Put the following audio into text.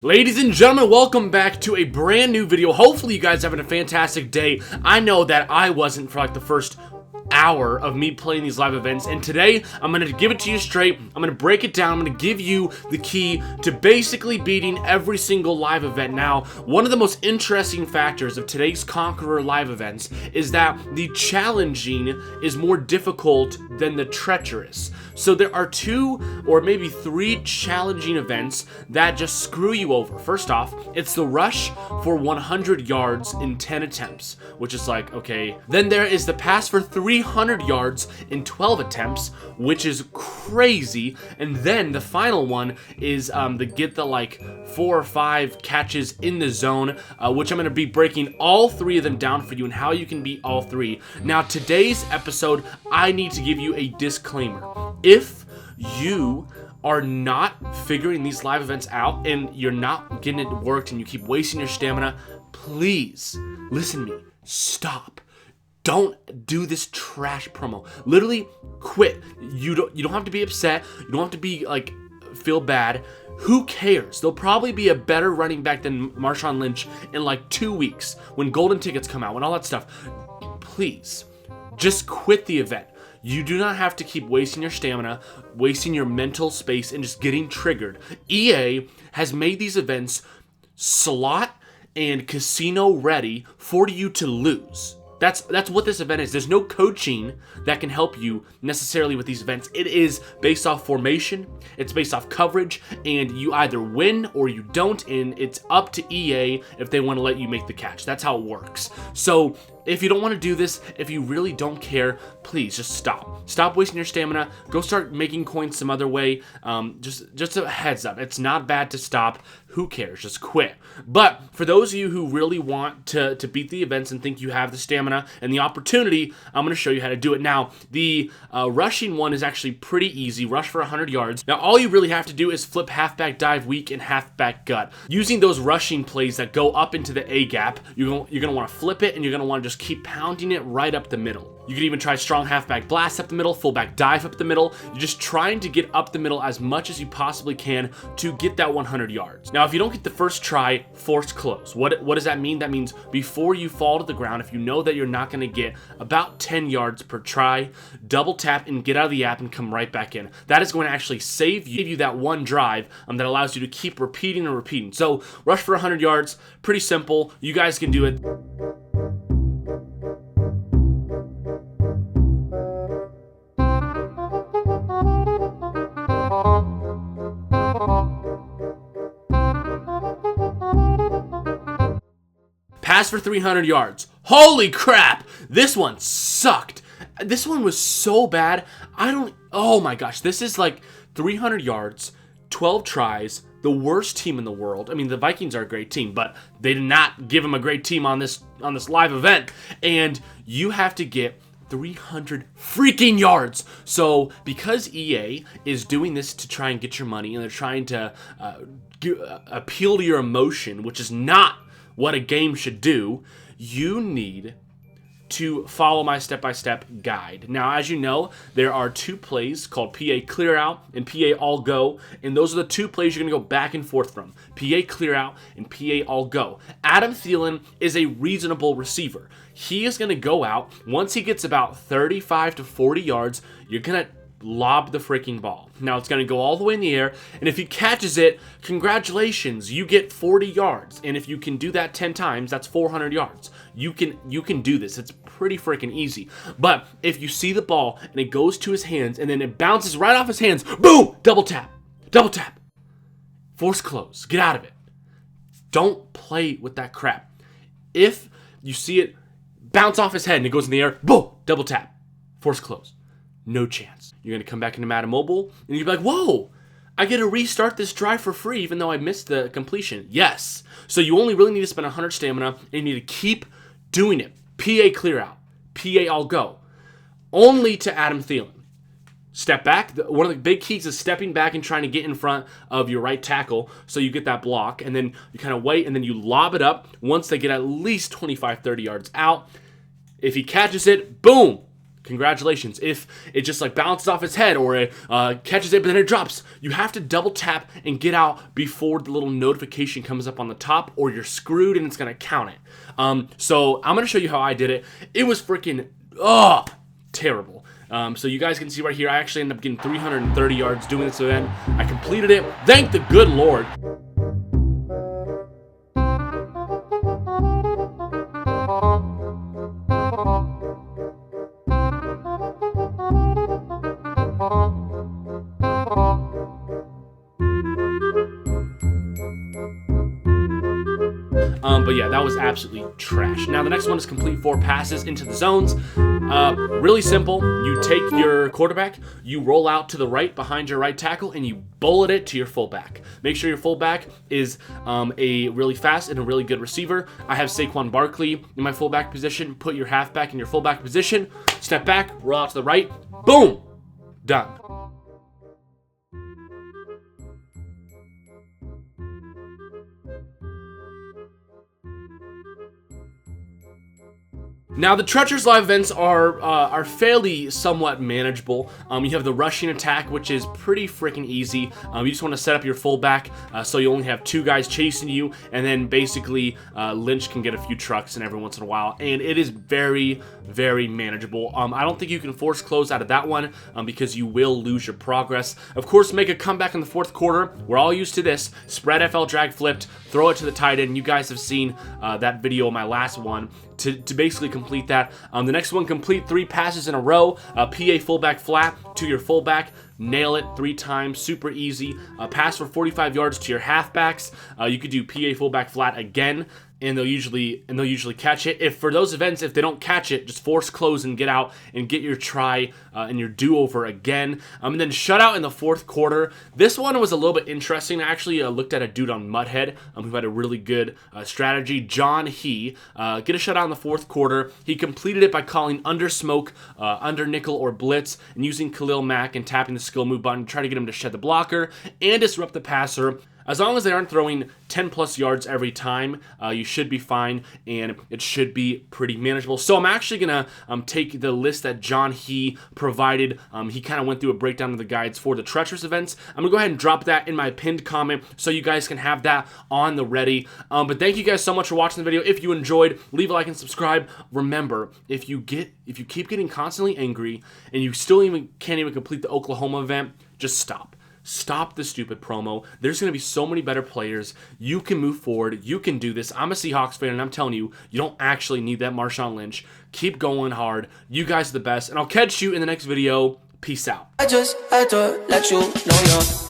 Ladies and gentlemen, welcome back to a brand new video. Hopefully you guys are having a fantastic day. I know that I wasn't for like the first hour of me playing these live events, and today I'm going to give it to you straight. I'm going to break it down. I'm going to give you the key to basically beating every single live event. Now, one of the most interesting factors of today's Conqueror live events is that the challenging is more difficult than the treacherous. So there are 2 or maybe 3 challenging events that just screw you over. First off, it's the rush for 100 yards in 10 attempts, which is like, okay. Then there is the pass for 300 yards in 12 attempts, which is crazy. And then the final one is the get the like 4 or 5 catches in the zone, which I'm going to be breaking all 3 of them down for you and how you can beat all 3. Now, today's episode, I need to give you a disclaimer. If you are not figuring these live events out and you're not getting it worked and you keep wasting your stamina, please listen to me. Stop. Don't do this trash promo. Literally quit. You don't have to be upset. You don't have to be like feel bad. Who cares? There'll probably be a better running back than Marshawn Lynch in like 2 weeks when golden tickets come out, when all that stuff. Please just quit the event. You do not have to keep wasting your stamina, wasting your mental space, and just getting triggered. EA has made these events slot and casino ready for you to lose. That's what this event is. There's no coaching that can help you necessarily with these events. It is based off formation, it's based off coverage, and you either win or you don't, and it's up to EA if they want to let you make the catch. That's how it works. So if you don't want to do this, if you really don't care, please just stop. Stop wasting your stamina. Go start making coins some other way. Just a heads up. It's not bad to stop. Who cares? Just quit. But for those of you who really want to beat the events and think you have the stamina and the opportunity, I'm going to show you how to do it. Now, the rushing one is actually pretty easy. Rush for 100 yards. Now, all you really have to do is flip halfback dive weak and halfback gut. Using those rushing plays that go up into the A gap, you're going to want to flip it and you're going to want to just keep pounding it right up the middle. You can even try strong halfback blast up the middle, fullback dive up the middle. You're just trying to get up the middle as much as you possibly can to get that 100 yards. Now, if you don't get the first try, force close. What does that mean? That means before you fall to the ground, if you know that you're not going to get about 10 yards per try, double tap and get out of the app and come right back in. That is going to actually save you that one drive that allows you to keep repeating and repeating. So rush for 100 yards, pretty simple. You guys can do it. Pass for 300 yards. Holy crap! This one sucked. This one was so bad. Oh my gosh. This is like 300 yards, 12 tries, the worst team in the world. I mean, the Vikings are a great team, but they did not give them a great team on this live event. And you have to get 300 freaking yards. So because EA is doing this to try and get your money, and they're trying to appeal to your emotion, which is not what a game should do, you need to follow my step-by-step guide. Now, as you know, there are 2 plays called PA Clear Out and PA All Go, and those are the 2 plays you're going to go back and forth from. PA Clear Out and PA All Go. Adam Thielen is a reasonable receiver. He is going to go out. Once he gets about 35 to 40 yards, you're going to lob the freaking ball. Now it's going to go all the way in the air, and if he catches it, congratulations, you get 40 yards. And if you can do that 10 times, that's 400 yards. You can do this. It's pretty freaking easy. But if you see the ball and it goes to his hands and then it bounces right off his hands, boom, double tap, force close, get out of it. Don't play with that crap. If you see it bounce off his head and it goes in the air, boom, double tap, force close. No chance. You're going to come back into Madden Mobile, and you'll be like, whoa, I get to restart this drive for free even though I missed the completion. Yes. So you only really need to spend 100 stamina, and you need to keep doing it. PA Clear Out. PA All Go. Only to Adam Thielen. Step back. One of the big keys is stepping back and trying to get in front of your right tackle so you get that block, and then you kind of wait, and then you lob it up once they get at least 25, 30 yards out. If he catches it, boom. congratulations. If it just like bounces off its head or it catches it but then it drops, you have to double tap and get out before the little notification comes up on the top, or you're screwed and it's gonna count it. So I'm gonna show you how I did it. It was freaking terrible. So you guys can see right here, I actually ended up getting 330 yards doing this event. I completed it, thank the good Lord. But yeah, that was absolutely trash. Now the next one is complete 4 passes into the zones. Really simple. You take your quarterback, you roll out to the right behind your right tackle, and you bullet it to your fullback. Make sure your fullback is a really fast and a really good receiver. I have Saquon Barkley in my fullback position. Put your halfback in your fullback position. Step back, roll out to the right. Boom! Done. Now the Treacherous live events are fairly somewhat manageable. You have the rushing attack, which is pretty freaking easy. You just want to set up your fullback so you only have 2 guys chasing you, and then basically Lynch can get a few trucks in every once in a while, and it is very, very manageable. I don't think you can force close out of that one because you will lose your progress. Of course, make a comeback in the 4th quarter. We're all used to this. Spread FL drag flipped, throw it to the tight end. You guys have seen that video, my last one, to basically complete that. The next one, complete 3 passes in a row. PA fullback flat to your fullback. Nail it 3 times, super easy. Pass for 45 yards to your halfbacks. You could do PA fullback flat again, and they'll usually catch it. If for those events, if they don't catch it, just force close and get out and get your try and your do-over again. And then shutout in the 4th quarter. This one was a little bit interesting. I actually looked at a dude on Mudhead who had a really good strategy. John He get a shutout in the 4th quarter. He completed it by calling under smoke, under nickel or blitz, and using Khalil Mack and tapping the skill move button to try to get him to shed the blocker and disrupt the passer. As long as they aren't throwing 10 plus yards every time, you should be fine, and it should be pretty manageable. So I'm actually going to take the list that John He provided. He kind of went through a breakdown of the guides for the Treacherous events. I'm going to go ahead and drop that in my pinned comment so you guys can have that on the ready. But thank you guys so much for watching the video. If you enjoyed, leave a like and subscribe. Remember, if you keep getting constantly angry and you still can't even complete the Oklahoma event, just stop. Stop the stupid promo. There's going to be so many better players. You can move forward. You can do this. I'm a Seahawks fan, and I'm telling you, you don't actually need that Marshawn Lynch. Keep going hard. You guys are the best, and I'll catch you in the next video. Peace out. I just had to let you know you're